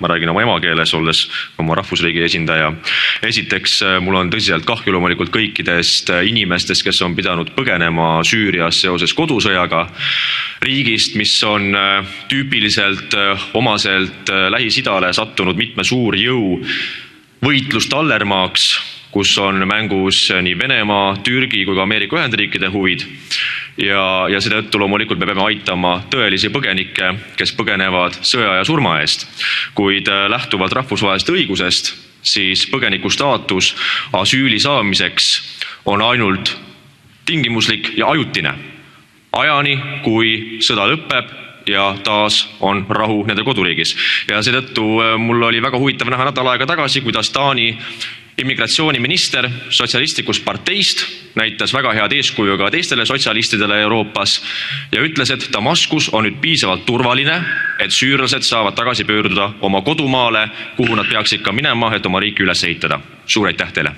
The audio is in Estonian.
Ma räägin oma emakeeles, olles oma rahvusriigi esindaja. Esiteks, mul on tõsiselt kahju loomulikult kõikidest inimestest, kes on pidanud põgenema Süürias seoses kodusõjaga, riigist, mis on tüüpiliselt omaselt Lähis-Idale sattunud mitme suurjõu võitlust tallermaaks, kus on mängus nii Venemaa, Türgi kui ka Ameerika Ühendriikide huvid. Ja seetõttu loomulikult me peame aitama tõelisi põgenikke, kes põgenevad sõja ja surma eest. Kuid lähtuvalt rahvusvahelisest õigusest, siis põgeniku staatus asüüli saamiseks on ainult tingimuslik ja ajutine. Ajani, kui sõda lõpeb ja taas on rahu nende koduriigis. Ja seetõttu mul oli väga huvitav näha nädal aega tagasi, kuidas Taani immigratsiooniminister sotsialistlikust parteist näitas väga head eeskuju ka teistele sotsialistidele Euroopas ja ütles, et Damaskus on nüüd piisavalt turvaline, et süürlased saavad tagasi pöörduda oma kodumaale, kuhu nad peaksid ka minema, et oma riiki üles ehitada. Suur aitäh teile!